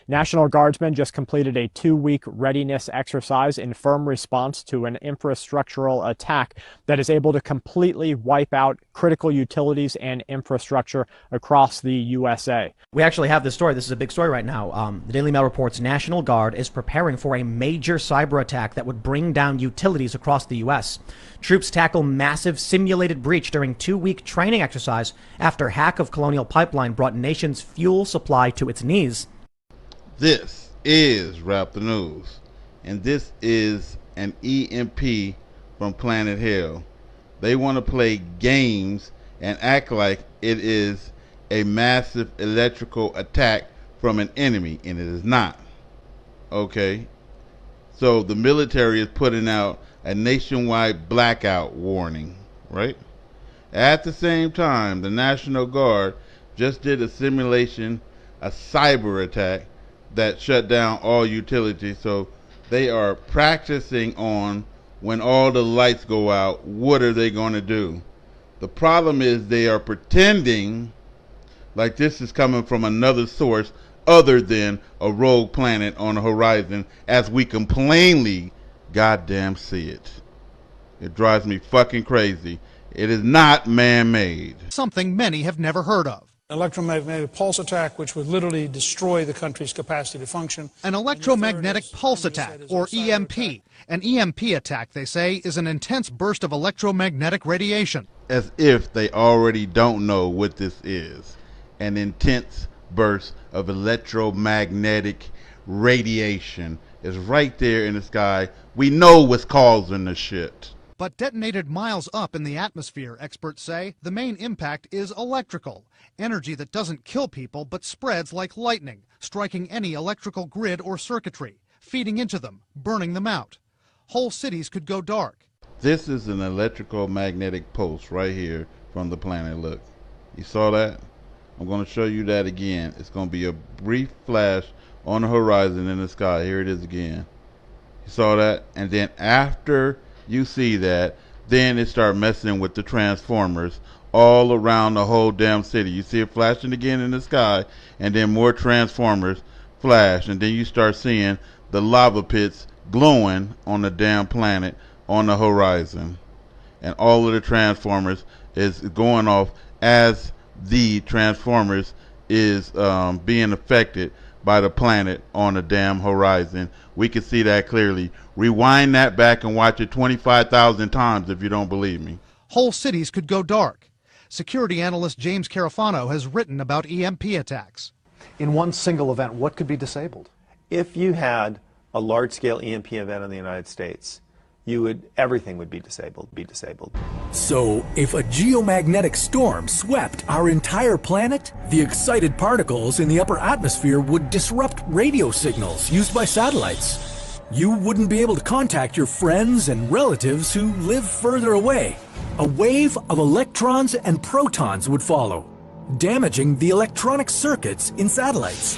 National Guardsmen just completed a 2-week readiness exercise in firm response to an infrastructural attack that is able to completely wipe out critical utilities and infrastructure across the USA. We actually have this story. This is a big story right now. The Daily Mail reports National Guard is preparing for a major cyber attack that would bring down utilities across the U.S. Troops tackle massive simulated breach during 2-week training exercise after hack of Colonial Pipeline brought nation's fuel supply to its knees. This is Wrap the News, and this is an EMP from Planet Hell. They want to play games and act like it is a massive electrical attack from an enemy, and it is not. Okay? So the military is putting out a nationwide blackout warning, right? At the same time, the National Guard just did a simulation, a cyber attack that shut down all utilities. So they are practicing on when all the lights go out, what are they going to do? The problem is they are pretending like this is coming from another source other than a rogue planet on the horizon, as we can plainly goddamn see it. It drives me fucking crazy. It is not man-made. Something many have never heard of. Electromagnetic pulse attack, which would literally destroy the country's capacity to function. An electromagnetic pulse attack, or EMP. An EMP attack, they say, is an intense burst of electromagnetic radiation. As if they already don't know what this is. An intense burst of electromagnetic radiation is right there in the sky. We know what's causing the shit. But detonated miles up in the atmosphere, experts say, the main impact is electrical. Energy that doesn't kill people but spreads like lightning, striking any electrical grid or circuitry, feeding into them, burning them out. Whole cities could go dark. This is an electrical magnetic pulse right here from the planet. Look, you saw that? I'm going to show you that again. It's going to be a brief flash on the horizon in the sky. Here it is again. You saw that? And then after you see that, then it start messing with the transformers all around the whole damn city. You see it flashing again in the sky, and then more transformers flash, and then you start seeing the lava pits glowing on the damn planet on the horizon, and all of the transformers is going off as the transformers is being affected by the planet on the damn horizon. We can see that clearly. Rewind that back and watch it 25,000 times if you don't believe me. Whole cities could go dark. Security analyst James Carafano has written about EMP attacks. In one single event, what could be disabled? If you had a large-scale EMP event in the United States, everything would be disabled. So, if a geomagnetic storm swept our entire planet, the excited particles in the upper atmosphere would disrupt radio signals used by satellites. You wouldn't be able to contact your friends and relatives who live further away. A wave of electrons and protons would follow, damaging the electronic circuits in satellites.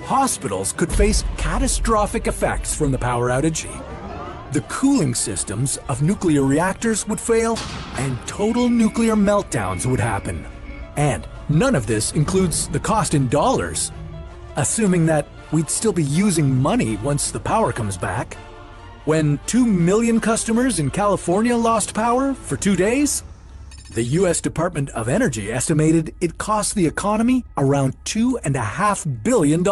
Hospitals could face catastrophic effects from the power outage. The cooling systems of nuclear reactors would fail, and total nuclear meltdowns would happen. And none of this includes the cost in dollars, assuming that we'd still be using money once the power comes back. When 2 million customers in California lost power for 2 days, the U.S. Department of Energy estimated it cost the economy around $2.5 billion.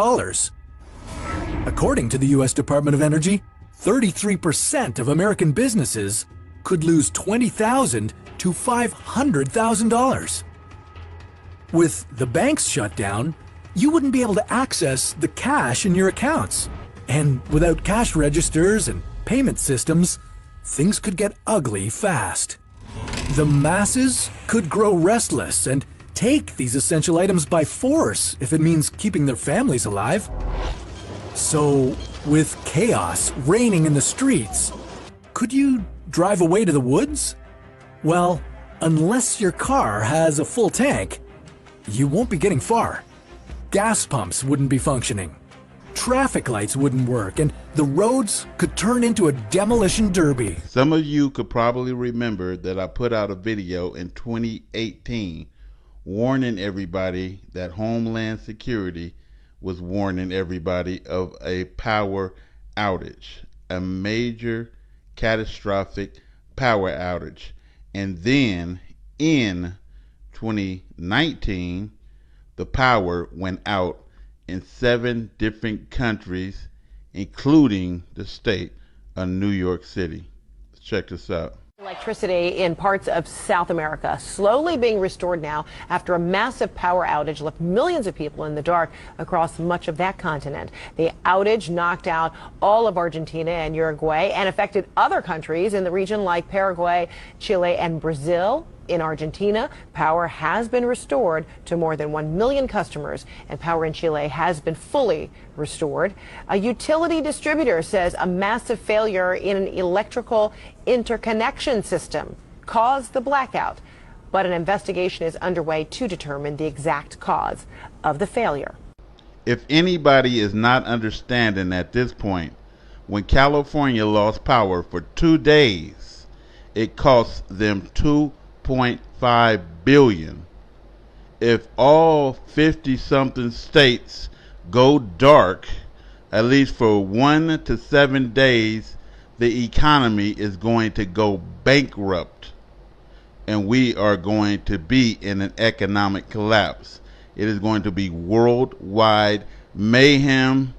According to the U.S. Department of Energy, 33% of American businesses could lose $20,000 to $500,000. With the banks shut down, you wouldn't be able to access the cash in your accounts. And without cash registers and payment systems, things could get ugly fast. The masses could grow restless and take these essential items by force if it means keeping their families alive. So, with chaos reigning in the streets, could you drive away to the woods? Well, unless your car has a full tank, you won't be getting far. Gas pumps wouldn't be functioning. Traffic lights wouldn't work, and the roads could turn into a demolition derby. Some of you could probably remember that I put out a video in 2018 warning everybody that Homeland Security was warning everybody of a power outage, a major catastrophic power outage. And then in 2019, the power went out in 7 different countries, including the state of New York City. Let's check this out. Electricity in parts of South America slowly being restored now after a massive power outage left millions of people in the dark across much of that continent. The outage knocked out all of Argentina and Uruguay and affected other countries in the region like Paraguay, Chile, and Brazil. In Argentina, power has been restored to more than 1 million customers, and power in Chile has been fully restored. A utility distributor says a massive failure in an electrical interconnection system caused the blackout, but an investigation is underway to determine the exact cause of the failure. If anybody is not understanding at this point, when California lost power for 2 days, it cost them $2.5 billion. If all 50-something states go dark, at least for 1 to 7 days, the economy is going to go bankrupt, and we are going to be in an economic collapse. It is going to be worldwide mayhem,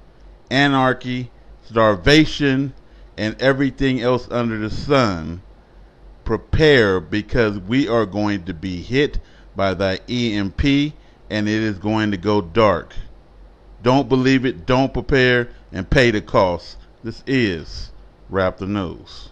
anarchy, starvation, and everything else under the sun. Prepare, because we are going to be hit by the EMP, and it is going to go dark. Don't believe it, don't prepare, and pay the cost. This is Wrap the News.